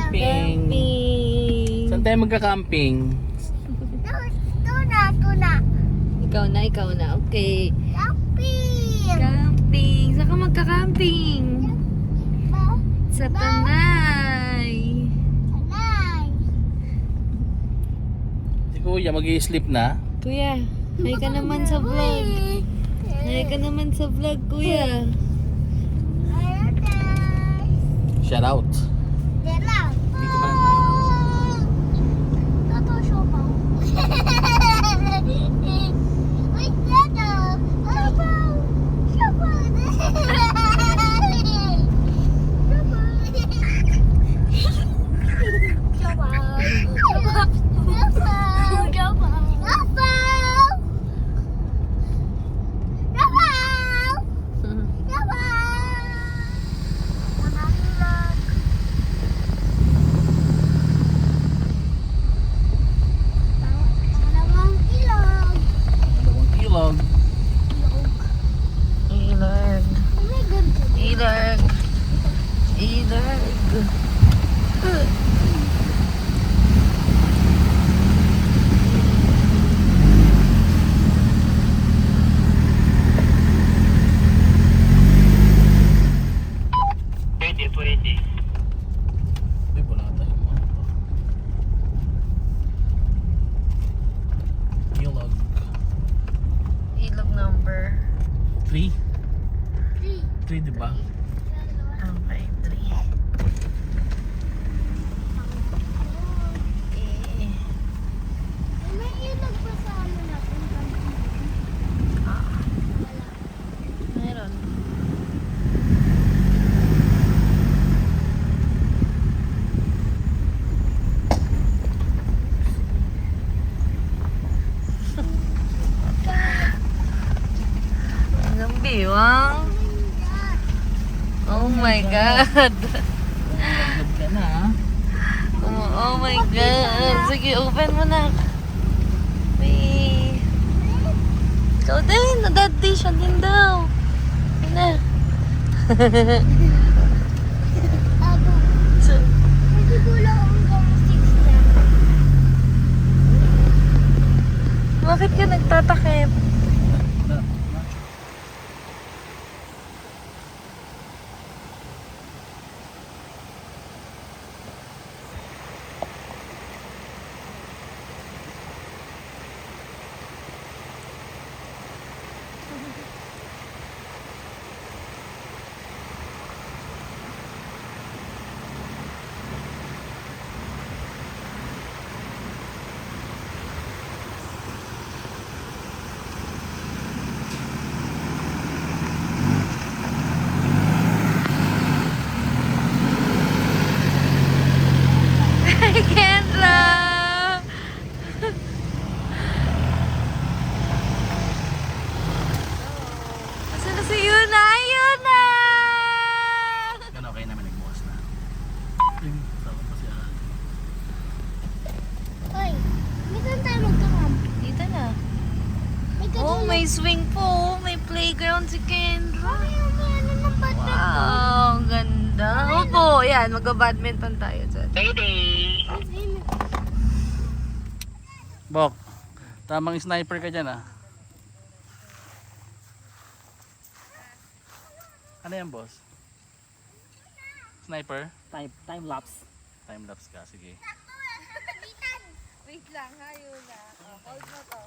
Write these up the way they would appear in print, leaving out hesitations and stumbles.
Camping. Saan tayo magka-camping? Tuna. Ikaw na. Okay. Camping. Camping. Saan ka magka-camping? Sa Tanay. Si Kuya mag-i-sleep na. Kuya, hi ka naman sa vlog. Hi ka naman sa vlog, Kuya. Shout out. Dito ba lang dalawang ilog. Ilag. Pwede. Ay, wala tayong mga to. Ilog. Ilog number 3? 3 diba? okay, 3. Meron. Ang biwang. Oh my God. Ilog ka na ha. Oh my God. Sige, open mo na. Wait. Ikaw din. Nadati siya din daw. Yun na. Bakit ka nagtatakip? Hi, Kendra! Asan na si Yuna? Yuna! Yan okay naman nagbukas na. Yung tawag pa siya. Dito na. Oh, may swing po. May playground si Kendra. Wow, ganda. Opo, yan. Mag-badminton tayo dyan. Bok, tamang sniper ka dyan ah. Ano yan boss? Sniper? Time lapse. Time lapse ka, sige. Wait lang ha, Yuna. Hold mo to.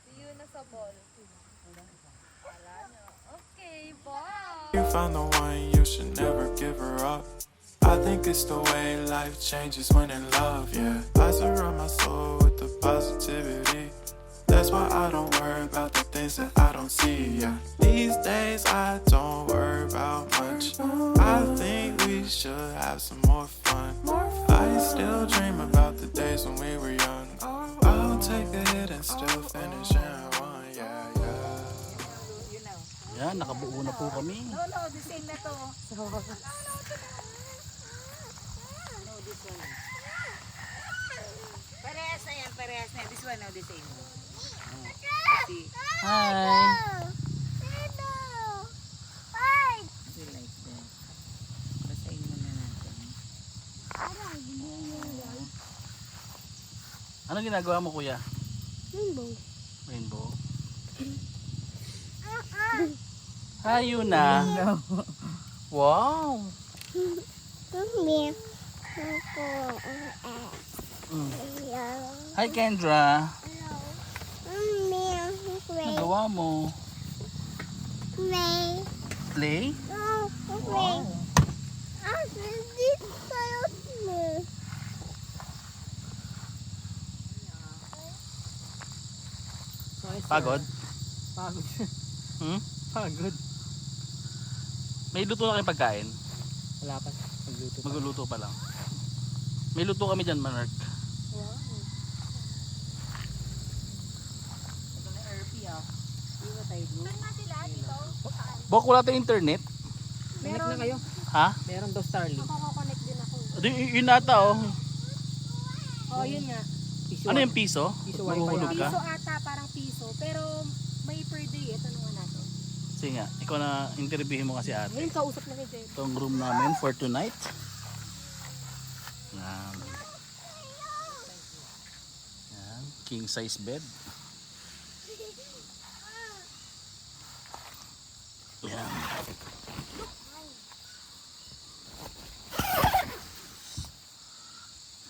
Si Yuna sa ball. Wala nyo. Okay, ball. You found the one, you should never give her up. I think it's the way life changes when in love, yeah. I surround my soul with the positivity. That's why I don't worry about the things that I don't see, yeah. These days I don't worry about much. I think we should have some more fun. I still dream about the days when we were young. I'll take a hit and still finish and one, yeah. Yan, nakabuo na po kami. No, the same na to. Parehas na yan, parehas na. This one, the same. Hi! We like that. Basahin muna natin. Ano ginagawa mo, kuya? Rainbow. Rainbow. Hi, Yuna. Wow. Mm. Hi, Kendra. Nagawa mo? Play? Wow. Pagod? Pagod. Hmm? Pagod. May luto na kayong pagkain? Wala pa. Magluto pa. Magluluto pa lang. May luto kami dyan, Manark. Ito na RP ah. Hindi ba tayo blue? Saan na sila dito? Bok, wala tayong internet? Connect na kayo. Ha? Meron daw Starlink. Makakokonect din ako. Yun ata, oh. Oh, yun nga. Piso. Ano yung piso? Piso wifi Mahuhulog ka? Piso ata, parang piso. Pero may per day eh. Tanungan natin. Sige nga, ikaw na interviewin mo kasi ate. Ngayon, kausap na kay Jen. Itong room namin for tonight. Yan. Yan. King size bed. Yan.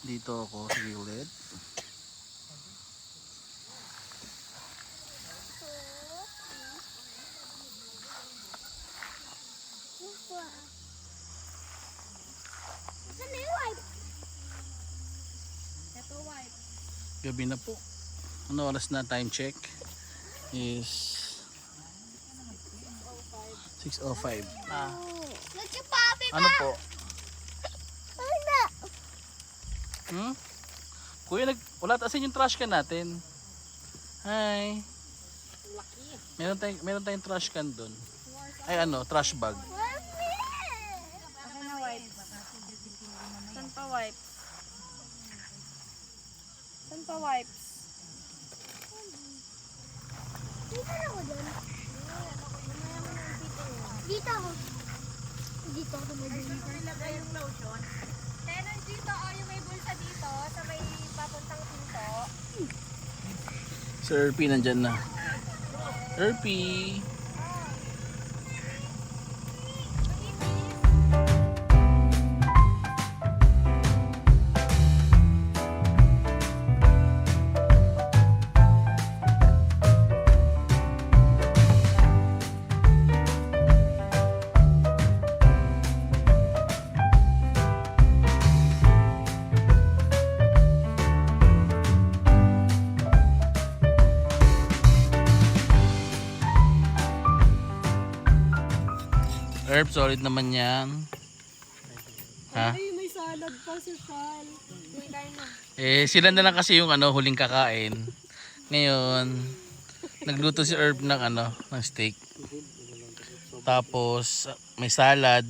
Dito ako sa gilid. Ito, wipe. Gabi na po. Ano oras na? Time check is 6:05. Ano po? Hmm? Kuya, wala tasin yung trash can natin. Hi. Meron tayong trash can doon. Ay ano, trash bag. Ako na wipe. Saan pa wipe? Saan pa wipes? Dito ako. Dito ako nag-deliver. Ilagay yung lotion. Tenon dito, oh, yung may bulsa dito, sa may papuntang pinto. Si Erpy nandyan na. Erpy. Herb, solid naman yan. Ha? Ay, may salad pa si Shal. May kain na. Sila na lang kasi yung huling kakain. Ngayon, nagluto si Herb ng ng steak. Tapos may salad.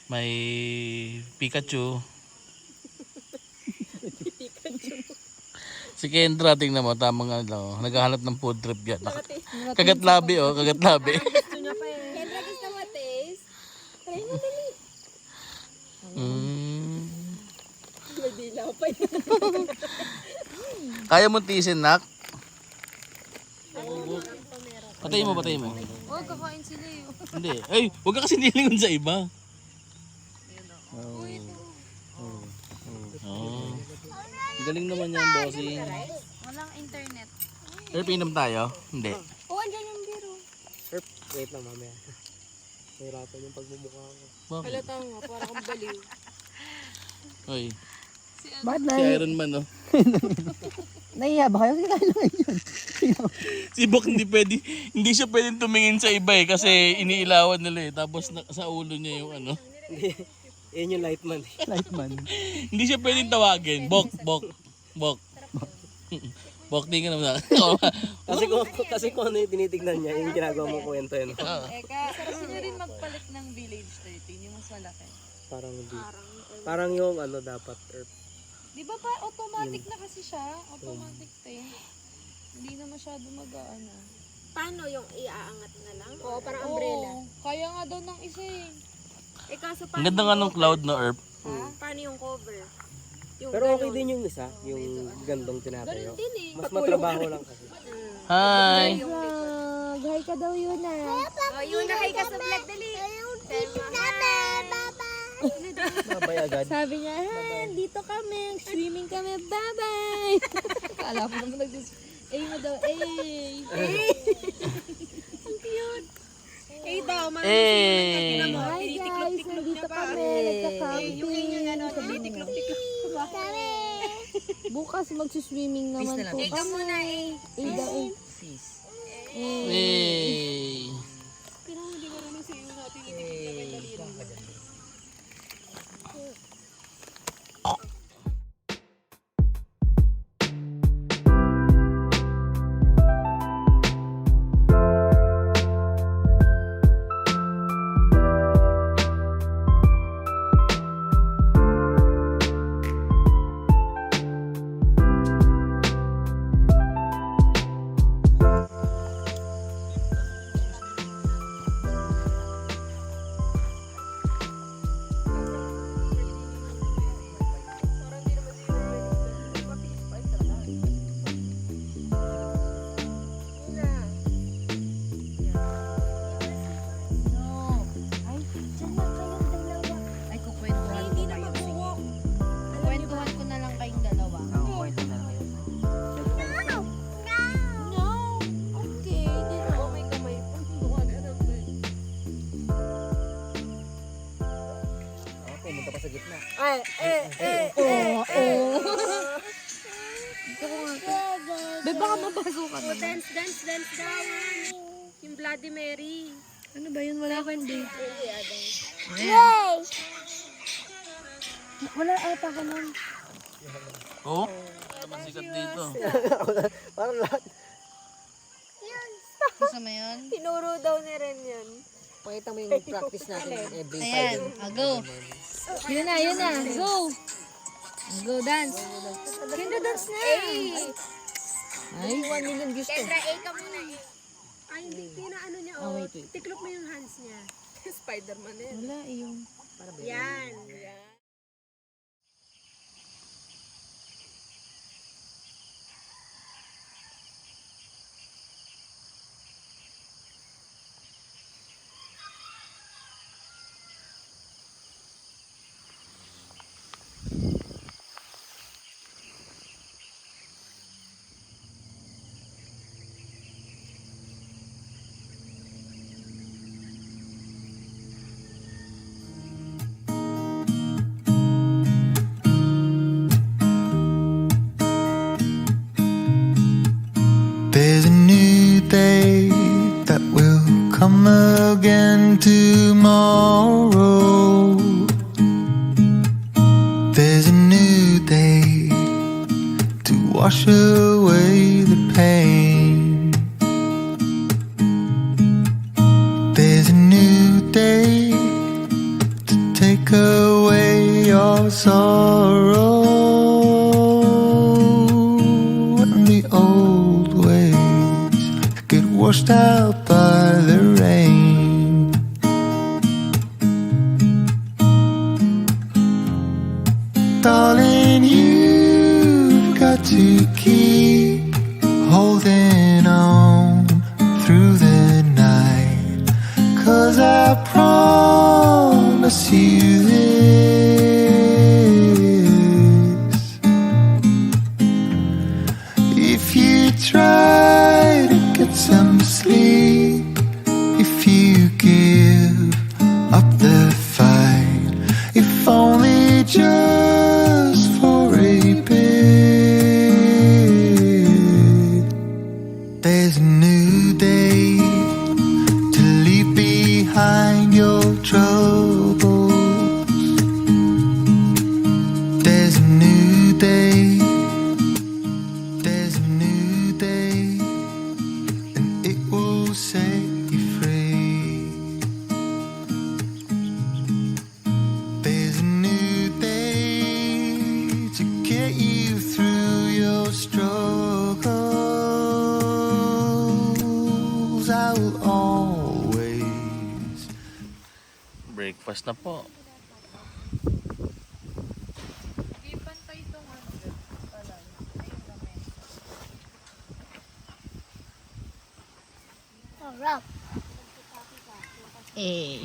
May Pikachu. Si Kendra, tingnan mo, tamang naghahanap ng food trip yan. Kagat labi, kagat labi. Gusto niya pa eh. Kendra, gusto mo taste? Try mo dali. May dilaw pa yun. Kaya mo tiisin, nak? Patayin mo. Oh, kakain sila eh. Hindi. Ay, huwag ka kasi nilingon sa iba. Galing naman yan, bossing. Walang internet. Pero pinom tayo? Hindi. Oh, andyan yung biro. Wait lang mamaya. Hirapan yung pagmumukha ko. Bakit? Halata nga, parang kang baliw. Oy, Bakit si Iron Man, oh. Nahiya ba kayo? Sige tayo lang yun. Si Bok hindi siya pwedeng tumingin sa iba eh, kasi iniilawan nila eh. Tapos sa ulo niya yung Yan yung Lightman. Lightman. Hindi siya pwedeng tawagin. Bok. Bok, tingin naman. kasi kung ano yung tinitignan niya, yung ginagawa mong kwento yun. Eka, sarap niya rin magpalit ng Village 13, yung mas malaki. Parang hindi. Parang yung dapat. Di ba pa automatic na kasi siya? Automatic eh. Hindi na masyado mag-aano. Paano yung iaangat na lang? Oo, parang umbrella. Kaya nga daw ng isa eh. Eh kaso Ang ganda nga ng cloud na Earth. Paano yung cover? Pero okay din yung isa, yung gandong tinatayo. Din eh. Mas matrabaho lang kasi. Hi! Vlog. Hi ka daw yun ah. Oh, yun na kay ka sa vlog, dali. Mabay agad. Sabi niya, dito kami. Swimming kami. Bye-bye. Kala ko naman eh mo daw. Eh. Ang cute. Eh daw, Eh! Hi guys, nandito kami. Nagka-camping. Bukas magsiswimming naman po Ikaw kami. muna eh. Eh daw eh. Hey! Pero hindi ko naman sa iyo natin itigil na may daliri. Ay, kukwentuhan ko kayo. Kukwentuhan ko na lang kayong dalawa. No. Okay. Oh, may kamay. Okay, punta pa sa gitna. Be, baka mapasukan mo. Dance daw. Yung Bloody Mary. Ano ba yun? Wala akong date. Wala ata ka nun. Oh? Ano naman sikat dito? Parang lahat. Gusto mo yun? Tinuro daw ni Ren yun. Pakita mo yung practice natin every Ayan, go. Yun na. Go. Go, dance. Kendo dance na. Ay, 1 million views to. Kendra, ka muna eh. Ay, hindi. Pinaano niya, oh. wait. Tiklop mo yung hands niya. Spider-Man eh. Wala, yung... Yan. There's a new day that will come again tomorrow. There's a new day to wash away the pain. There's a new day to take away your sorrow. And the old ways get washed out by the rain. Darling, you've got to keep holding on through the night, 'cause I promise you this: if you try to get some sleep, if you give up the fight, if only just for a bit, there's a new day to leave behind your troubles. There's a new day. There's a new day, and it will set you free. There's a new day to get you through your struggles. I will always. Breakfast na po. Hindi pantay to. Sarap. Eh.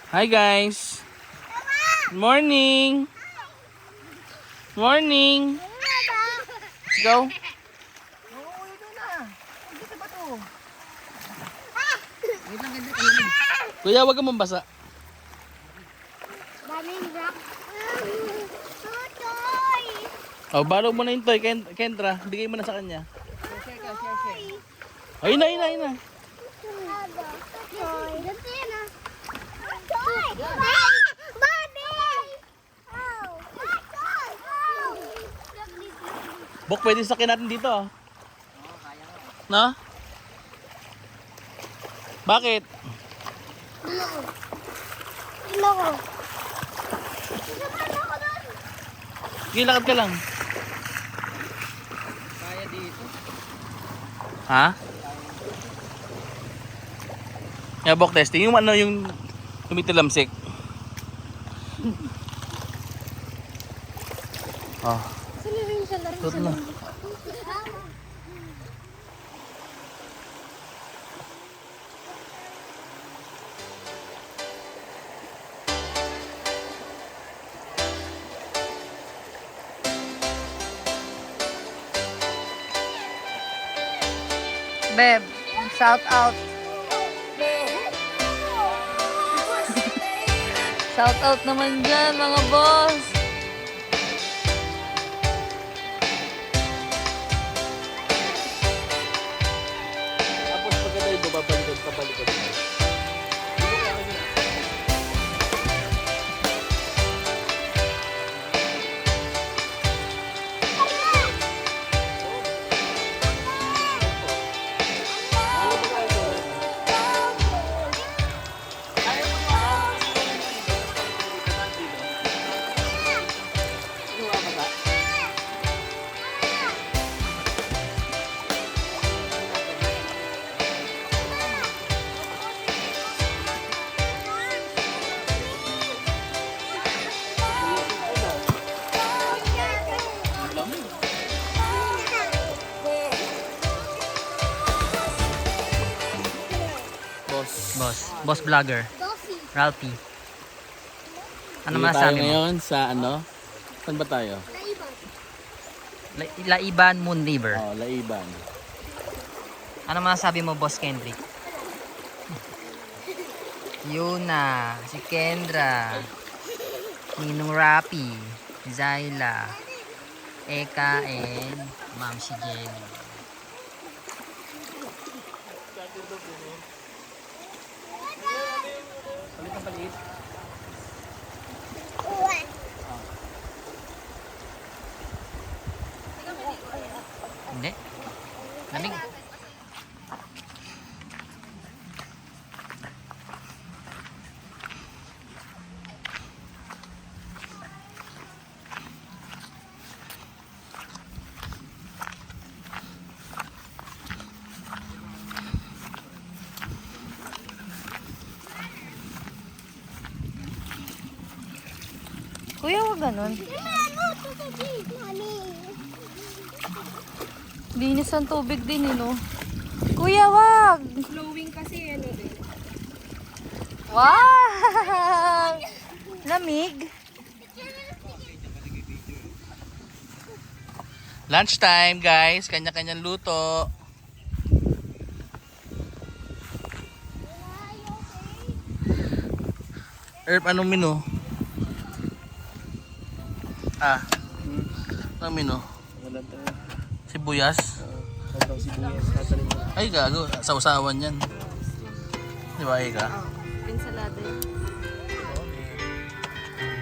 Hi guys. Morning. Morning. Let's go. Kuya, wag kang mambasa. Daming rock. Toy! Oh, baro mo na yung toy, Kendra. Bigay mo na sa kanya. Ayun na, ayun na, ayun na. Toy. Ganito yan ah. Toy! Barbie! Oh! Toy! Oh! Bok, pwede sakin natin dito. Oh. No? Bakit? Ilo ko. Sige, lakad ka lang. Kaya dito. Ha? Yeah, Bok, testing. Yung ano, yung tumitilamsik. Oh. Sali rin siya na rin Tut na. Beb, shout out. Shout out naman dyan, mga boss. Tapos pagkada ito, babalikod, pabalikod. Boss vlogger, Dosi. Ralphie. Ano Dito masasabi tayo mo? ngayon sa ano? Saan ba tayo? Naiba. Laiban Moon River. Oh, Laiban. Ano masasabi mo, Boss Kendrick? Yuna, si Kendra, Ninong Rapi, Zyla, Eka, and Ma'am si Jenny. Hindi. Lamig. Kuya, wag ganun. Linis ang tubig din, no? Kuya, wag! Flowing kasi ano din. Wow! Lamig. Lunchtime, guys. Kanya-kanyang luto. Herb, anong menu? Ah. Anong menu? Wala tayo. Sibuyas? Sobrang sibuyas. Tatanim mo. Ay, gago. Sausawan yan. Di ba, Ika? Ensalada.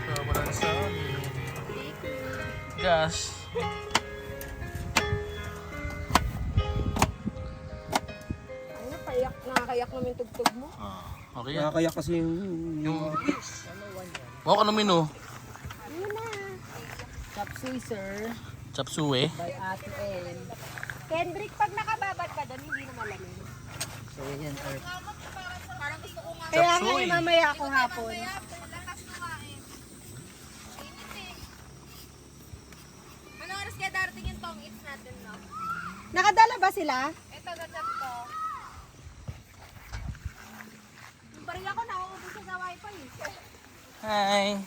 Sobrang solid. Gas. Ano, payak, nakakayak naman yung tugtog mo. Ah, okay yan. Nakakaya kasi yung... Wow, anong menu? Chop suey, sir. Chop suey. By Ate N. Kendrick, pag nakababad ka doon, hindi na malamig. So, yan, Earth. Kaya Chop suey. ngayon mamaya ako hapon. sila? Ito, gachat ko. Yung baril ako, nauubos siya sa wifi. Hi.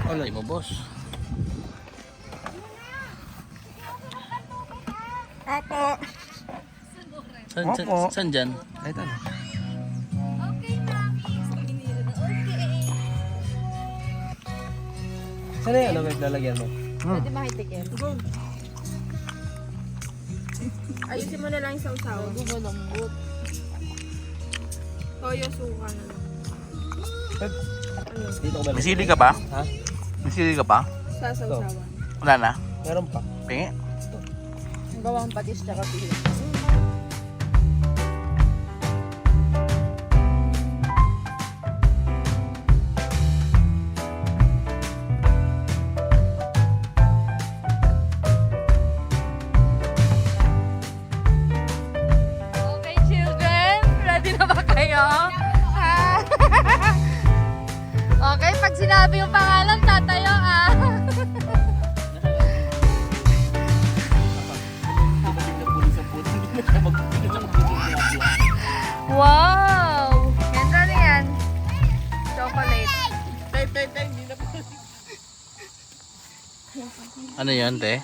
Alay mo, boss. Apo. Saan dyan? Kahit ano. Okay, mami. Okay. Saan na yan? Ano lalagyan mo? Pwede makitikim. Ayusin mo na lang yung sausaw. Malambot. Toyo, suka na lang. Dito ko ba? May sili ka pa? Ha? May sili ka pa? Sa sausawan. Wala na? Meron pa. Pingi? Gawang patis tsaka pili. Okay, children. Ready na ba kayo? Ah. Okay, pag sinabi yung pangalan, tatayo ah. Wow! Ganda na yan. Chocolate. Ano yan, te?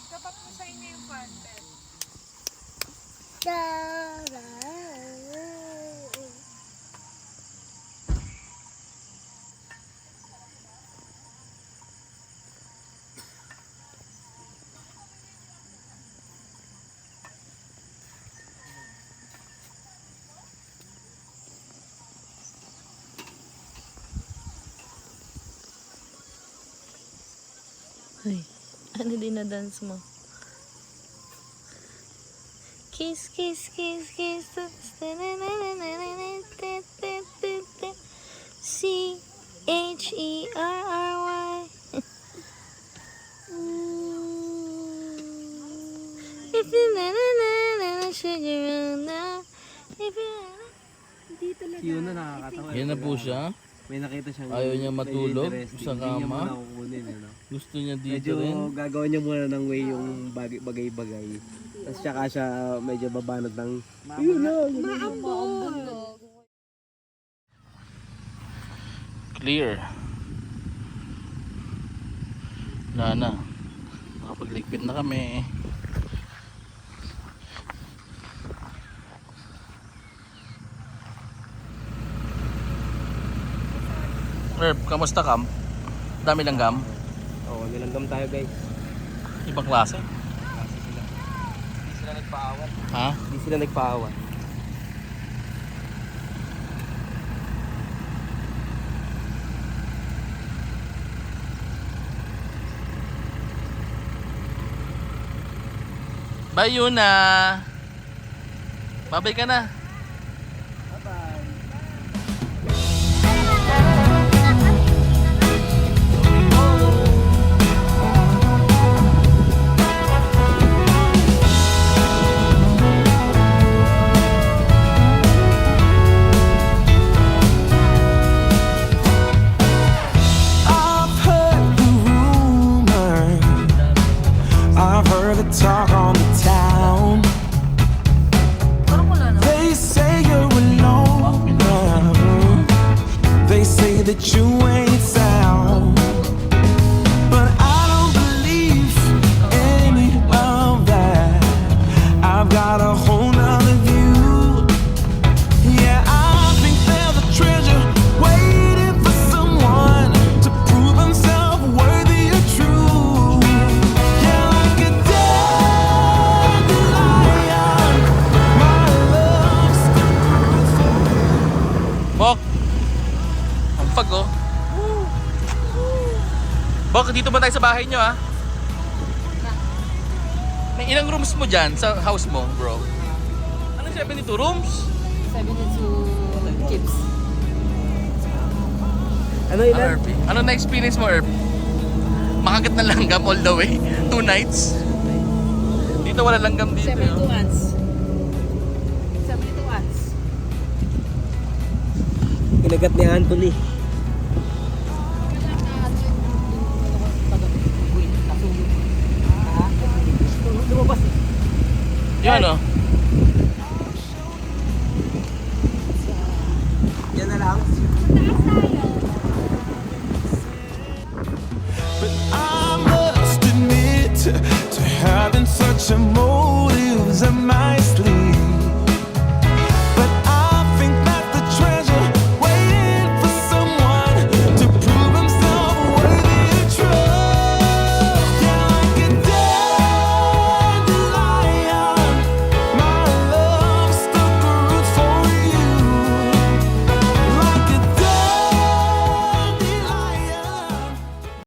Dapat mo sa inyo yung content. Ay, ano din na dance mo? Kiss, kiss, kiss, kiss. C-H-E-R-R-Y. If you sugar na. If you Yun na nakakatawa. Yan na po siya. May nakita siyang Ayaw niya matulog interesting. sa Hindi niya kama. muna kukunin, eh, no? Gusto niya dito Medyo rin. gagawin niya muna ng way yung bagay-bagay. Tapos tsaka siya medyo babanod ng Clear. Wala na. Nakapagligpit na kami. Herb, kamusta kam? Dami lang gam? Oo, nilanggam tayo guys. Ibang klase? Hindi sila nagpaawat. Ha? Hindi sila nagpaawat. Bye Yuna! Babay ka na! I've heard the rumor, I've heard the talk on the town. They say you're alone now. They say that you ain't sound, but I don't believe any of that. I've got a whole nother view. Yeah, I think there's a treasure waiting for someone pag oh. Bok, dito ba tayo sa bahay nyo ah? May ilang rooms mo dyan sa house mo, bro? Ano 72 rooms? 72 chips. Ano Ah, ilan? Erp? Ano na experience mo, Erp? Makagat na langgam all the way? 2 nights? Dito wala langgam dito. 72 oh. ants. 72 ants. Kinagat ni Anthony. Yun oh.